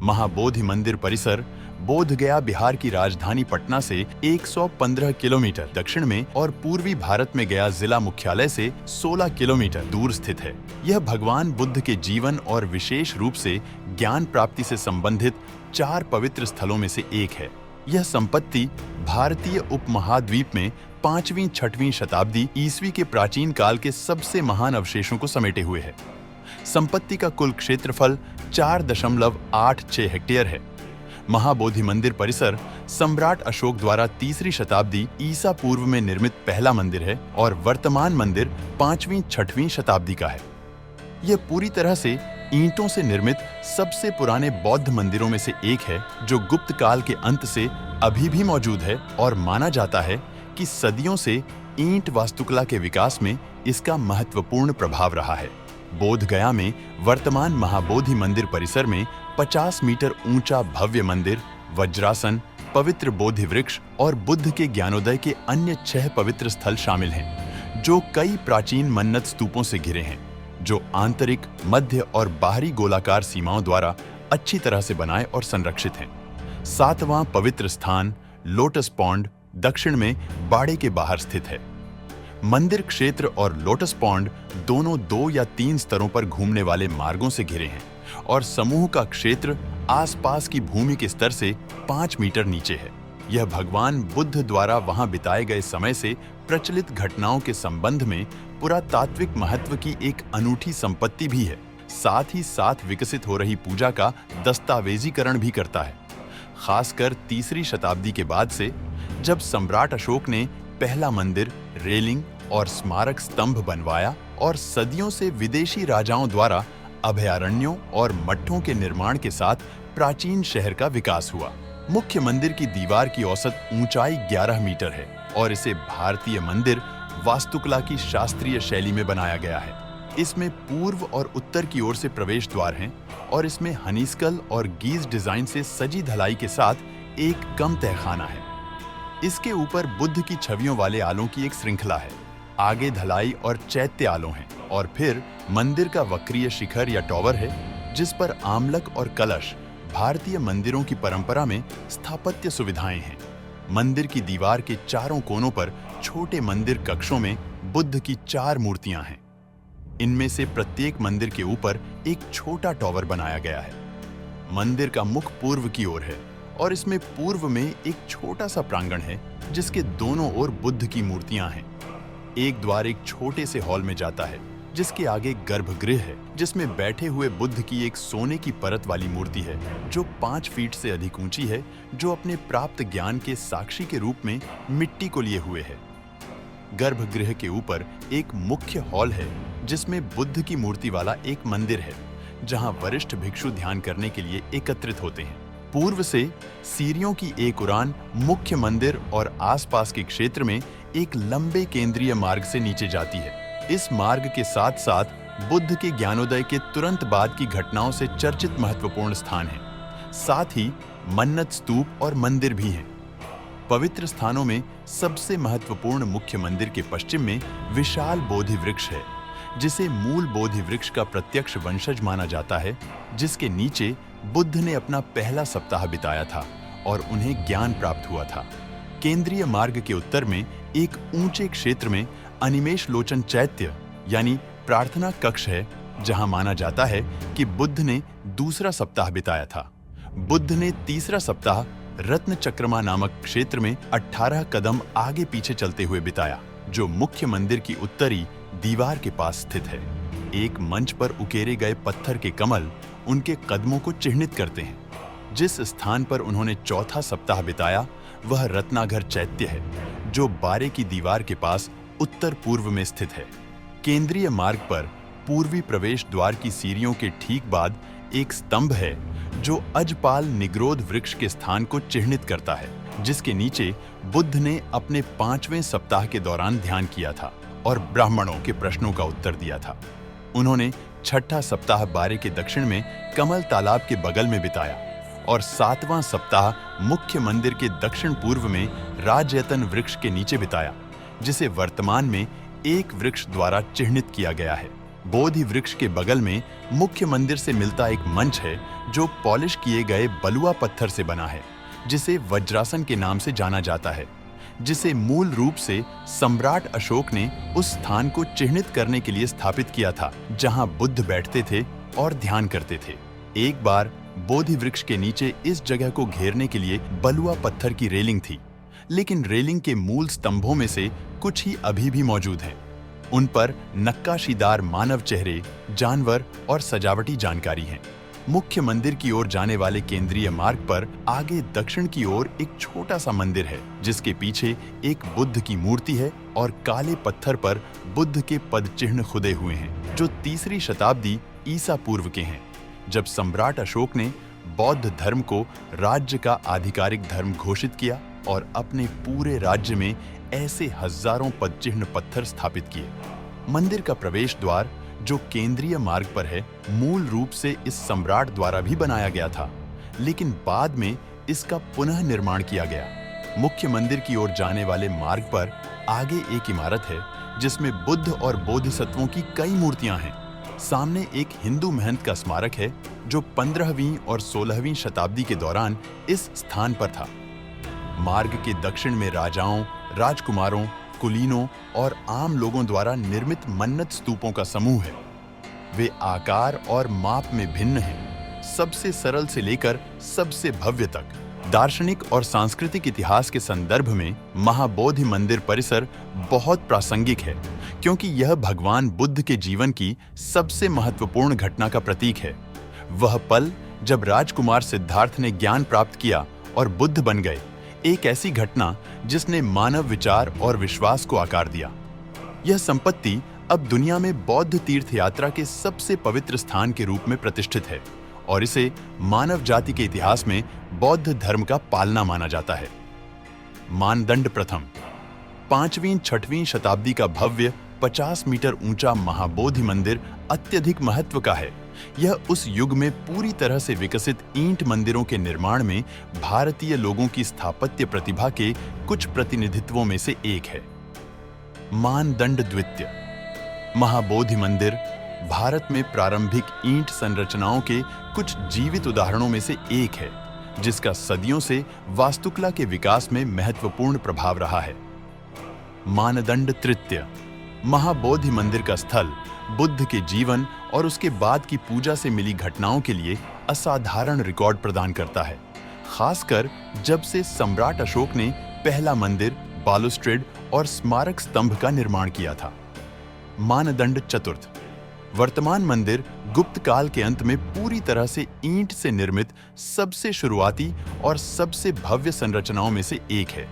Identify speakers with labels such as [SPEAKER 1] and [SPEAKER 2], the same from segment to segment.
[SPEAKER 1] महाबोधि मंदिर परिसर बोध गया बिहार की राजधानी पटना से 115 किलोमीटर दक्षिण में और पूर्वी भारत में गया जिला मुख्यालय से 16 किलोमीटर दूर स्थित है। यह भगवान बुद्ध के जीवन और विशेष रूप से ज्ञान प्राप्ति से संबंधित 4 पवित्र स्थलों में से एक है। यह संपत्ति भारतीय उपमहाद्वीप में 5वीं-6वीं शताब्दी ईस्वी के प्राचीन काल के सबसे महान अवशेषों को समेटे हुए है। संपत्ति का कुल क्षेत्रफल 4.86 हेक्टेयर है। महाबोधि मंदिर परिसर सम्राट अशोक द्वारा 3री शताब्दी ईसा पूर्व में निर्मित पहला मंदिर है और वर्तमान मंदिर 5वीं-6वीं शताब्दी का है। यह पूरी तरह से ईंटों से निर्मित सबसे पुराने बौद्ध मंदिरों में से एक है, जो गुप्त काल के अंत से अभी भी मौजूद है और माना जाता है कि सदियों से ईंट वास्तुकला के विकास में इसका महत्वपूर्ण प्रभाव रहा है। बोध गया में वर्तमान महाबोधि मंदिर परिसर में 50 मीटर ऊंचा भव्य मंदिर, वज्रासन, पवित्र बोधि वृक्ष और बुद्ध के ज्ञानोदय के अन्य 6 पवित्र स्थल शामिल हैं, जो कई प्राचीन मन्नत स्तूपों से घिरे हैं, जो आंतरिक, मध्य और बाहरी गोलाकार सीमाओं द्वारा अच्छी तरह से बनाए और संरक्षित हैं। 7वां पवित्र स्थान लोटस पॉन्ड दक्षिण में बाड़े के बाहर स्थित है। मंदिर क्षेत्र और लोटस पॉन्ड दोनों 2 या 3 स्तरों पर घूमने वाले मार्गों से घिरे हैं और समूह का क्षेत्र आसपास की भूमि के स्तर से 5 मीटर नीचे है। यह भगवान बुद्ध द्वारा वहां बिताए गए समय से प्रचलित घटनाओं के संबंध में पुरातात्विक महत्व की एक अनूठी संपत्ति भी है। साथ ही साथ विकसित हो रही पूजा का दस्तावेजीकरण भी करता है, खासकर 3री शताब्दी के बाद से, जब सम्राट अशोक ने पहला मंदिर, रेलिंग और स्मारक स्तंभ बनवाया और सदियों से विदेशी राजाओं द्वारा अभयारण्यों और मठों के निर्माण के साथ प्राचीन शहर का विकास हुआ। मुख्य मंदिर की दीवार की औसत ऊंचाई 11 मीटर है और इसे भारतीय मंदिर वास्तुकला की शास्त्रीय शैली में बनाया गया है। इसमें पूर्व और उत्तर की ओर से प्रवेश द्वार हैं और इसमें हनीस्कल और गीज डिजाइन से सजी धलाई के साथ एक कम तहखाना है। इसके ऊपर बुद्ध की छवियों वाले आलों की एक श्रृंखला है। आगे धलाई और चैत्य आलों हैं और फिर मंदिर का वक्रीय शिखर या टॉवर है, जिस पर आमलक और कलश भारतीय मंदिरों की परंपरा में स्थापत्य सुविधाएं हैं। मंदिर की दीवार के चारों कोनों पर छोटे मंदिर कक्षों में बुद्ध की 4 मूर्तियां हैं। इनमें से प्रत्येक मंदिर के ऊपर एक छोटा टॉवर बनाया गया है। मंदिर का मुख पूर्व की ओर है और इसमें पूर्व में एक छोटा सा प्रांगण है, जिसके दोनों ओर बुद्ध की मूर्तियां हैं। एक द्वार एक छोटे से हॉल में जाता है, जिसके आगे गर्भगृह है, जिसमें बैठे हुए बुद्ध की एक सोने की परत वाली मूर्ति है, जो 5 फीट से अधिक ऊंची है, जो अपने प्राप्त ज्ञान के साक्षी के रूप में मिट्टी को लिए हुए है। गर्भगृह के ऊपर एक मुख्य हॉल है, जिसमें बुद्ध की मूर्ति वाला एक मंदिर है, जहां वरिष्ठ भिक्षु ध्यान करने के लिए एकत्रित होते हैं। पूर्व से सीढ़ियों की एक उड़ान मुख्य मंदिर और आसपास के क्षेत्र में एक लंबे केंद्रीय मार्ग से नीचे जाती है। इस मार्ग के साथ साथ बुद्ध के ज्ञानोदय के तुरंत बाद की घटनाओं से चर्चित महत्वपूर्ण स्थान है। साथ ही मन्नत स्तूप और मंदिर भी हैं। पवित्र स्थानों में सबसे महत्वपूर्ण मुख्य मंदिर के पश्चिम में विशाल बोधि वृक्ष है, जिसे मूल बोधि वृक्ष का प्रत्यक्ष वंशज माना जाता है, जिसके नीचे बुद्ध ने अपना पहला सप्ताह बिताया था और उन्हें ज्ञान प्राप्त हुआ था। केंद्रीय मार्ग के उत्तर में एक ऊंचे क्षेत्र में अनिमेष लोचन चैत्य यानी प्रार्थना कक्ष है, जहां माना जाता है कि बुद्ध ने दूसरा सप्ताह बिताया था। बुद्ध ने तीसरा सप्ताह रत्न चक्रमा नामक क्षेत्र में 18 कदम आगे पीछे चलते हुए बिताया, जो मुख्य मंदिर की उत्तरी दीवार के पास स्थित है। एक मंच पर उकेरे गए पत्थर के कमल उनके कदमों को चिह्नित करते हैं। जिस स्थान पर उन्होंने चौथा सप्ताह बिताया वह रत्नाघर चैत्य है, जो बारे की दीवार के पास उत्तर पूर्व में स्थित है। केंद्रीय मार्ग पर पूर्वी प्रवेश द्वार की सीढ़ियों के ठीक बाद एक स्तंभ है, जो अजपाल निग्रोध वृक्ष के स्थान को चिह्नित करता है, जिसके नीचे बुद्ध ने अपने 5वें सप्ताह के दौरान ध्यान किया था और ब्राह्मणों के प्रश्नों का उत्तर दिया था। उन्होंने 6ठा सप्ताह बारे के दक्षिण में कमल तालाब के बगल में बिताया और 7वां सप्ताह मुख्य मंदिर के दक्षिण पूर्व में राजयतन वृक्ष के नीचे बिताया, जिसे वर्तमान में एक वृक्ष द्वारा चिह्नित किया गया है। बोधि वृक्ष के बगल में मुख्य मंदिर से मिलता एक मंच है जो पॉलिश किए गए बलुआ पत्थर से बना है, जिसे वज्रासन के नाम से जाना जाता है, जिसे मूल रूप से सम्राट अशोक ने उस स्थान को चिह्नित करने के लिए स्थापित किया था जहां बुद्ध बैठते थे और ध्यान करते थे। एक बार बोधि वृक्ष के नीचे इस जगह को घेरने के लिए बलुआ पत्थर की रेलिंग थी, लेकिन रेलिंग के मूल स्तंभों में से कुछ ही अभी भी मौजूद हैं। उन पर नक्काशीदार मानव चेहरे, जानवर और सजावटी जानकारी हैं। मुख्य मंदिर की ओर जाने वाले केंद्रीय मार्ग पर आगे दक्षिण की ओर एक छोटा सा मंदिर है, जिसके पीछे एक बुद्ध की मूर्ति है और काले पत्थर पर बुद्ध के पद चिन्ह खुदे हुए हैं, जो 3री शताब्दी ईसा पूर्व के हैं, जब सम्राट अशोक ने बौद्ध धर्म को राज्य का आधिकारिक धर्म घोषित किया और अपने पूरे राज्य में ऐसे हजारों पद चिन्ह पत्थर स्थापित किए। मंदिर का प्रवेश द्वार, जो केंद्रीय मार्ग पर है, मूल रूप से इस सम्राट द्वारा भी बनाया गया था, लेकिन बाद में इसका पुनः निर्माण किया गया। मुख्य मंदिर की ओर जाने वाले मार्ग पर आगे एक इमारत है जिसमें बुद्ध और बोधिसत्वों की कई मूर्तियां हैं। सामने एक हिंदू महंत का स्मारक है जो 15वीं और 16वीं शताब्दी के दौरान इस स्थान पर था। मार्ग के दक्षिण में राजाओं, राजकुमारों, कुलीनों और आम लोगों द्वारा निर्मित मन्नत स्तूपों का समूह है। वे आकार और माप में भिन्न हैं, सबसे सरल से लेकर सबसे भव्य तक। दार्शनिक और सांस्कृतिक इतिहास के संदर्भ में महाबोधि मंदिर परिसर बहुत प्रासंगिक है, क्योंकि यह भगवान बुद्ध के जीवन की सबसे महत्वपूर्ण घटना का प्रतीक है। वह पल जब राजकुमार सिद्धार्थ ने ज्ञान प्राप्त किया और बुद्ध बन गए, एक ऐसी घटना जिसने मानव विचार और विश्वास को आकार दिया। यह संपत्ति अब दुनिया में बौद्ध तीर्थ यात्रा के सबसे पवित्र स्थान के रूप में प्रतिष्ठित है और इसे मानव जाति के इतिहास में बौद्ध धर्म का पालना माना जाता है। मानदंड प्रथम, 5वीं-6वीं शताब्दी का भव्य 50 मीटर ऊंचा महाबोधि मंदिर अत्यधिक महत्व का है। यह उस युग में पूरी तरह से विकसित ईंट मंदिरों के निर्माण में भारतीय लोगों की स्थापत्य प्रतिभा के कुछ प्रतिनिधित्वों में से एक है। मानदंड द्वितीय, महाबोधि मंदिर भारत में प्रारंभिक ईंट संरचनाओं के कुछ जीवित उदाहरणों में से एक है, जिसका सदियों से वास्तुकला के विकास में महत्वपूर्ण प्रभाव रहा है। मानदंड तृतीय, महाबोधि मंदिर का स्थल बुद्ध के जीवन और उसके बाद की पूजा से मिली घटनाओं के लिए असाधारण रिकॉर्ड प्रदान करता है, खासकर जब से सम्राट अशोक ने पहला मंदिर, बालुस्ट्रेड और स्मारक स्तंभ का निर्माण किया था। मानदंड चतुर्थ, वर्तमान मंदिर गुप्त काल के अंत में पूरी तरह से ईंट से निर्मित सबसे शुरुआती और सबसे भव्य संरचनाओं में से एक है।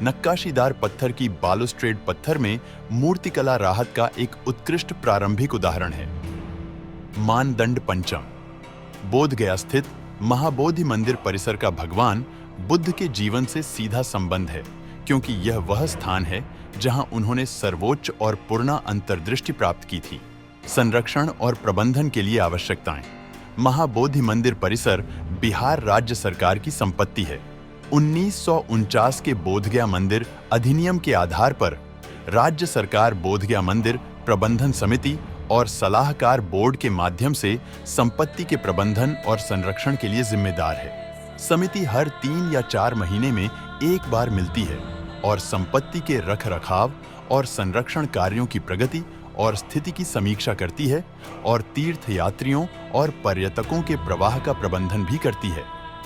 [SPEAKER 1] नक्काशीदार पत्थर की बालुस्ट्रेड पत्थर में मूर्तिकला राहत का एक उत्कृष्ट प्रारंभिक उदाहरण है। मानदंड पंचम, बोधगया स्थित महाबोधि मंदिर परिसर का भगवान बुद्ध के जीवन से सीधा संबंध है, क्योंकि यह वह स्थान है जहां उन्होंने सर्वोच्च और पूर्ण अंतर्दृष्टि प्राप्त की थी। संरक्षण और प्रबंधन के लिए आवश्यकताएं। महाबोधि मंदिर परिसर बिहार राज्य सरकार की संपत्ति है। 1949 के बोधगया मंदिर अधिनियम के आधार पर राज्य सरकार बोधगया मंदिर प्रबंधन समिति और सलाहकार बोर्ड के माध्यम से संपत्ति के प्रबंधन और संरक्षण के लिए जिम्मेदार है। समिति हर 3 या 4 महीने में एक बार मिलती है और संपत्ति के रखरखाव और संरक्षण कार्यों की प्रगति और स्थिति की समीक्षा करती है और तीर्थयात्रियों और पर्यटकों के प्रवाह का प्रबंधन भी करती है।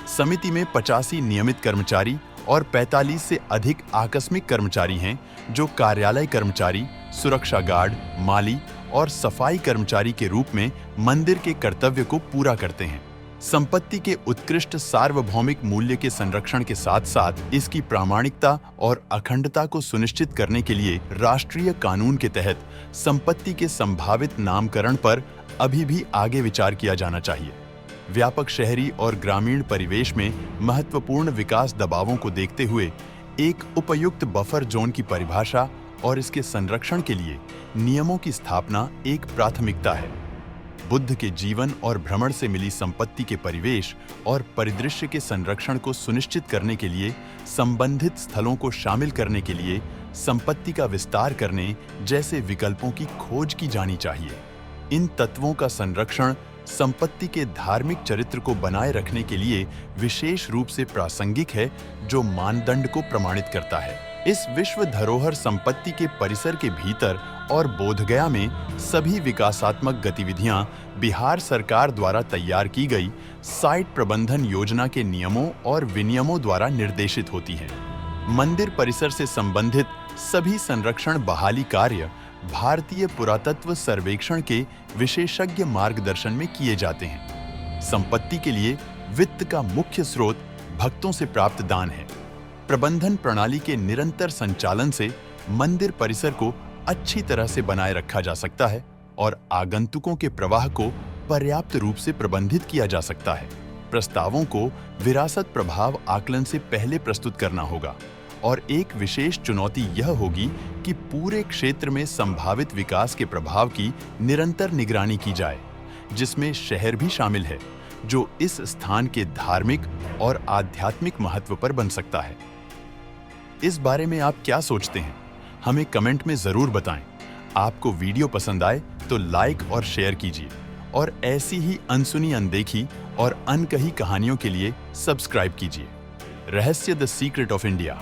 [SPEAKER 1] समिति में 85 नियमित कर्मचारी और 45 से अधिक आकस्मिक कर्मचारी हैं, जो कार्यालय कर्मचारी, सुरक्षा गार्ड, माली और सफाई कर्मचारी के रूप में मंदिर के कर्तव्य को पूरा करते हैं। संपत्ति के उत्कृष्ट सार्वभौमिक मूल्य के संरक्षण के साथ साथ इसकी प्रामाणिकता और अखंडता को सुनिश्चित करने के लिए राष्ट्रीय कानून के तहत संपत्ति के संभावित नामकरण पर अभी भी आगे विचार किया जाना चाहिए। व्यापक शहरी और ग्रामीण परिवेश में महत्वपूर्ण विकास दबावों को देखते हुए एक उपयुक्त बफर जोन की परिभाषा और इसके संरक्षण के लिए नियमों की स्थापना एक प्राथमिकता है। बुद्ध के जीवन और भ्रमण से मिली संपत्ति के परिवेश और परिदृश्य के संरक्षण को सुनिश्चित करने के लिए संबंधित स्थलों को शामिल करने के लिए संपत्ति का विस्तार करने जैसे विकल्पों की खोज की जानी चाहिए। इन तत्वों का संरक्षण संपत्ति के धार्मिक चरित्र को बनाए रखने के लिए विशेष रूप से प्रासंगिक है, जो मानदंड को प्रमाणित करता है। इस विश्व धरोहर संपत्ति के परिसर के भीतर और बोधगया में सभी विकासात्मक गतिविधियां बिहार सरकार द्वारा तैयार की गई साइट प्रबंधन योजना के नियमों और विनियमों द्वारा निर्देशित होती हैं। मंदिर परिसर से संबंधित सभी संरक्षण बहाली कार्य भारतीय पुरातत्व सर्वेक्षण के विशेषज्ञ मार्गदर्शन में किए जाते हैं। संपत्ति के लिए वित्त का मुख्य स्रोत भक्तों से प्राप्त दान है। प्रबंधन प्रणाली के निरंतर संचालन से मंदिर परिसर को अच्छी तरह से बनाए रखा जा सकता है और आगंतुकों के प्रवाह को पर्याप्त रूप से प्रबंधित किया जा सकता है। प्रस्तावों को विरासत प्रभाव आकलन से पहले प्रस्तुत करना होगा और एक विशेष चुनौती यह होगी कि पूरे क्षेत्र में संभावित विकास के प्रभाव की निरंतर निगरानी की जाए, जिसमें शहर भी शामिल है, जो इस स्थान के धार्मिक और आध्यात्मिक महत्व पर बन सकता है। इस बारे में आप क्या सोचते हैं? हमें कमेंट में जरूर बताएं। आपको वीडियो पसंद आए तो लाइक और शेयर कीजिए और ऐसी ही अनसुनी, अनदेखी और अनकही कहानियों के लिए सब्सक्राइब कीजिए। रहस्य द सीक्रेट ऑफ इंडिया।